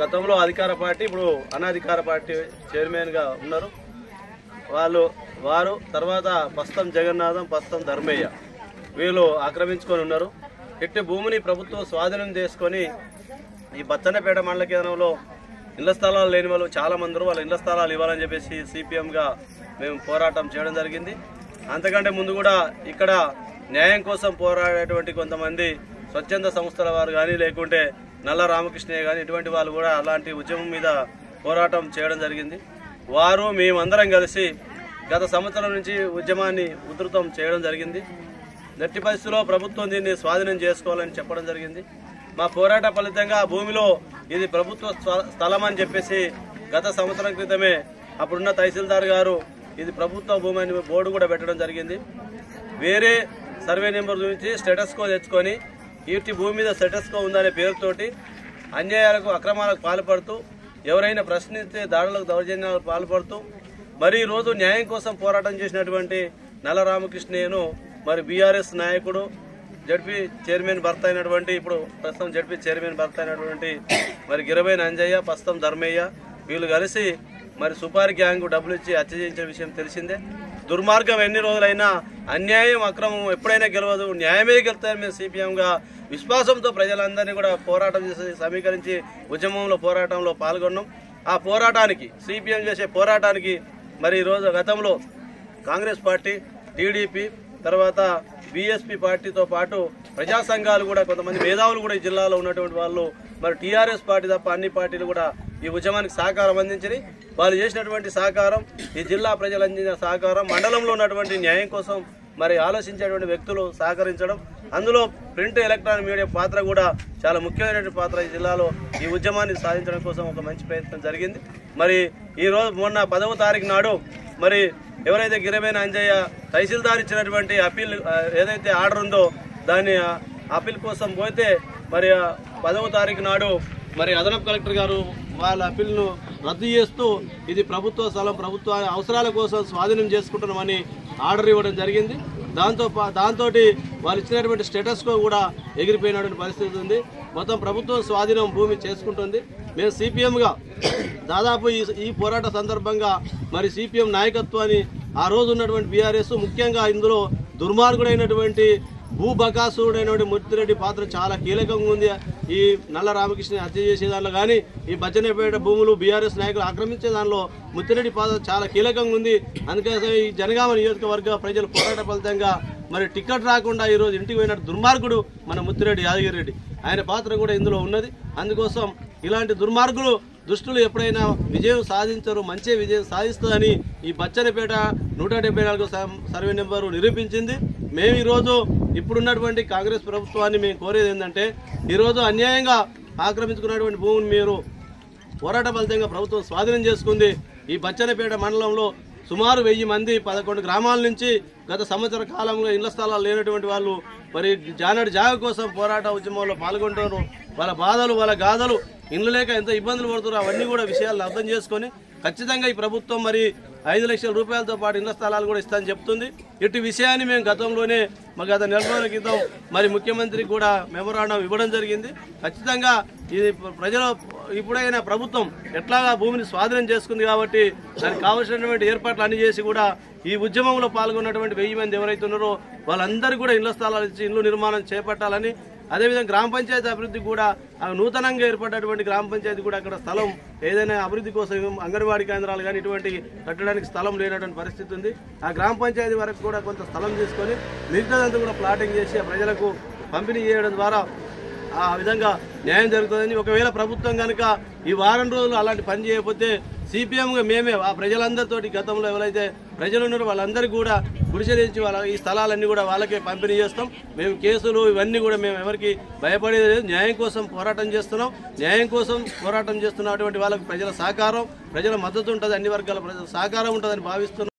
గతంలో అధికార పార్టీ, ఇప్పుడు అనాధికార పార్టీ చైర్మన్గా ఉన్నారు. వారు తర్వాత పస్తం జగన్నాథం, పస్తం ధర్మయ్య వీళ్ళు ఆక్రమించుకొని ఉన్నారు. ఇట్టి భూమిని ప్రభుత్వం స్వాధీనం చేసుకొని ఈ బచ్చన్నపేట మండల కేంద్రంలో ఇళ్ల స్థలాలు లేని వాళ్ళు చాలా మంది వాళ్ళ ఇళ్ల స్థలాలు ఇవ్వాలని చెప్పేసి సిపిఎంగా మేము పోరాటం చేయడం జరిగింది. అంతకంటే ముందు కూడా ఇక్కడ న్యాయం కోసం పోరాడేటువంటి కొంతమంది స్వచ్ఛంద సంస్థల వారు కానీ, లేకుంటే నల్ల రామకృష్ణయ్య కానీ, ఇటువంటి వాళ్ళు కూడా అలాంటి ఉద్యమం మీద పోరాటం చేయడం జరిగింది. వారు మేమందరం కలిసి గత సంవత్సరం నుంచి ఉద్యమాన్ని ఉధృతం చేయడం జరిగింది. గట్టి పరిస్థితిలో ప్రభుత్వం దీన్ని స్వాధీనం చేసుకోవాలని చెప్పడం జరిగింది. మా పోరాట ఫలితంగా భూమిలో ఇది ప్రభుత్వ స్థలం అని చెప్పేసి గత సంవత్సరం క్రితమే అప్పుడున్న తహసీల్దార్ గారు ఇది ప్రభుత్వ భూమి అని బోర్డు కూడా పెట్టడం జరిగింది. వేరే సర్వే నెంబర్ నుంచి స్టేటస్కో తెచ్చుకొని ఇటు భూమి మీద స్టేటస్కో ఉందనే పేరుతోటి అన్యాయాలకు, అక్రమాలకు పాల్పడుతూ, ఎవరైనా ప్రశ్నిస్తే దాడులకు, దౌర్జన్యాలకు పాల్పడుతూ, మరి ఈరోజు న్యాయం కోసం పోరాటం చేసినటువంటి నల్ల రామకృష్ణయ్యను మరి బీఆర్ఎస్ నాయకుడు, జడ్పీ చైర్మన్ భర్త అయినటువంటి, ఇప్పుడు ప్రస్తుతం జడ్పీ చైర్మన్ భర్త అయినటువంటి మరి గిరబైన అంజయ్య, పస్తం ధర్మయ్య వీళ్ళు కలిసి మరి సుపారి గ్యాంగ్ డబ్బులు ఇచ్చి హత్య చేయించిన విషయం తెలిసిందే. దుర్మార్గం ఎన్ని రోజులైనా, అన్యాయం, అక్రమం ఎప్పుడైనా గెలవదు, న్యాయమే గెలుతాయని మేము సిపిఎంగా విశ్వాసంతో ప్రజలందరినీ కూడా పోరాటం చేసి సమీకరించి ఉద్యమంలో పోరాటంలో పాల్గొన్నాం. ఆ పోరాటానికి, సిపిఎం చేసే పోరాటానికి మరి ఈరోజు గతంలో కాంగ్రెస్ పార్టీ, టీడీపీ, తర్వాత బీఎస్పీ పార్టీతో పాటు ప్రజా సంఘాలు కూడా, కొంతమంది మేధావులు కూడా ఈ జిల్లాలో ఉన్నటువంటి వాళ్ళు, మరి టీఆర్ఎస్ పార్టీ తప్ప అన్ని పార్టీలు కూడా ఈ ఉద్యమానికి సహకారం అందించి, వాళ్ళు చేసినటువంటి సహకారం, ఈ జిల్లా ప్రజలు అందించిన సహకారం, మండలంలో ఉన్నటువంటి న్యాయం కోసం మరి ఆలోచించేటువంటి వ్యక్తులు సహకరించడం, అందులో ప్రింట్, ఎలక్ట్రానిక్ మీడియా పాత్ర కూడా చాలా ముఖ్యమైనటువంటి పాత్ర ఈ జిల్లాలో ఈ ఉద్యమాన్ని సాధించడం కోసం ఒక మంచి ప్రయత్నం జరిగింది. మరి ఈరోజు మొన్న 10వ తారీఖు నాడు మరి ఎవరైతే గిరబైన అంజయ్య తహసీల్దార్ ఇచ్చినటువంటి అప్పీల్ ఏదైతే ఆర్డర్ ఉందో దాన్ని అప్పీల్ కోసం పోతే మరి 10వ తారీఖు నాడు మరి అదనపు కలెక్టర్ గారు వాళ్ళ అప్పీల్ను రద్దు చేస్తూ ఇది ప్రభుత్వ స్థలం, ప్రభుత్వ అవసరాల కోసం స్వాధీనం చేసుకుంటున్నామని ఆర్డర్ ఇవ్వడం జరిగింది. దాంతో వాళ్ళు ఇచ్చినటువంటి స్టేటస్కో కూడా ఎగిరిపోయినటువంటి పరిస్థితి ఉంది. మొత్తం ప్రభుత్వం స్వాధీనం భూమి చేసుకుంటుంది. మేము సిపిఎంగా దాదాపు ఈ పోరాట సందర్భంగా మరి సిపిఎం నాయకత్వాన్ని ఆ రోజు ఉన్నటువంటి బీఆర్ఎస్, ముఖ్యంగా ఇందులో దుర్మార్గుడైనటువంటి భూబకాసురుడైనటువంటి ముత్తిరెడ్డి పాత్ర చాలా కీలకంగా ఉంది. ఈ నల్ల రామకృష్ణ హత్య చేసే దానిలో కానీ, ఈ బచ్చన్నపేట భూములు బీఆర్ఎస్ నాయకులు ఆక్రమించే దానిలో ముత్తిరెడ్డి పాత్ర చాలా కీలకంగా ఉంది. అందుకని ఈ జనగామ నియోజకవర్గ ప్రజలు పోరాట ఫలితంగా మరి టికెట్ రాకుండా ఈరోజు ఇంటికి పోయినట్టు దుర్మార్గుడు మన ముత్తిరెడ్డి యాదగిరి రెడ్డి, ఆయన పాత్ర కూడా ఇందులో ఉన్నది. అందుకోసం ఇలాంటి దుర్మార్గులు, దుష్టులు ఎప్పుడైనా విజయం సాధించరు, మంచి విజయం సాధిస్తుందని ఈ బచ్చన్నపేట 174 సర్వే నెంబరు నిరూపించింది. మేము ఈరోజు ఇప్పుడున్నటువంటి కాంగ్రెస్ ప్రభుత్వాన్ని మేము కోరేది ఏంటంటే, ఈరోజు అన్యాయంగా ఆక్రమించుకున్నటువంటి భూమిని మీరు పోరాట ఫలితంగా ప్రభుత్వం స్వాధీనం చేసుకుంది. ఈ బచ్చన్నపేట మండలంలో సుమారు 1000 మంది 11 గ్రామాల నుంచి గత సంవత్సర కాలంలో ఇళ్ల స్థలాలు లేనటువంటి వాళ్ళు మరి జానడి జాగ కోసం పోరాట ఉద్యమంలో పాల్గొంటున్నారు. వాళ్ళ బాధలు, వాళ్ళ గాథలు, ఇండ్లు లేక ఎంత ఇబ్బందులు పడుతున్నారో అవన్నీ కూడా విషయాలను అర్థం చేసుకొని ఖచ్చితంగా ఈ ప్రభుత్వం మరి 5 లక్షల రూపాయలతో పాటు ఇళ్ల స్థలాలు కూడా ఇస్తామని చెప్తుంది. ఇటు విషయాన్ని మేము గతంలోనే గత నెల రోజుల క్రితం మరి ముఖ్యమంత్రికి కూడా మెమోరాండం ఇవ్వడం జరిగింది. ఖచ్చితంగా ఇది ప్రజలు ఇప్పుడైనా ప్రభుత్వం ఎట్లాగా భూమిని స్వాధీనం చేసుకుంది కాబట్టి దానికి కావాల్సినటువంటి ఏర్పాట్లు అన్ని చేసి కూడా ఈ ఉద్యమంలో పాల్గొన్నటువంటి 1000 మంది ఎవరైతే ఉన్నారో వాళ్ళందరూ కూడా ఇళ్ల స్థలాలు ఇచ్చి ఇల్లు నిర్మాణం చేపట్టాలని, అదేవిధంగా గ్రామ పంచాయతీ అభివృద్ధి కూడా నూతనంగా ఏర్పడినటువంటి గ్రామ పంచాయతీ కూడా అక్కడ స్థలం ఏదైనా అభివృద్ధి కోసం అంగన్వాడీ కేంద్రాలు కానీ ఇటువంటి కట్టడానికి స్థలం లేనటువంటి పరిస్థితి ఉంది. ఆ గ్రామ పంచాయతీ వరకు కూడా కొంత స్థలం తీసుకొని మిగతాదంతా కూడా ప్లాటింగ్ చేసి ప్రజలకు పంపిణీ చేయడం ద్వారా ఆ విధంగా న్యాయం జరుగుతుందని, ఒకవేళ ప్రభుత్వం కనుక ఈ వారం రోజులు అలాంటి పని చేయకపోతే సిపిఎంగా మేమే ఆ ప్రజలందరితోటి గతంలో ఎవరైతే ప్రజలు ఉన్నారో వాళ్ళందరికీ కూడా గుడిసెలించి వాళ్ళ ఈ స్థలాలన్నీ కూడా వాళ్ళకే పంపిణీ చేస్తాం. మేము కేసులు ఇవన్నీ కూడా మేము ఎవరికి భయపడేది లేదు. న్యాయం కోసం పోరాటం చేస్తున్నాం. న్యాయం కోసం పోరాటం చేస్తున్నటువంటి వాళ్ళకు ప్రజల సహకారం, ప్రజల మద్దతు ఉంటుంది, అన్ని వర్గాల ప్రజల సహకారం ఉంటుందని భావిస్తున్నాం.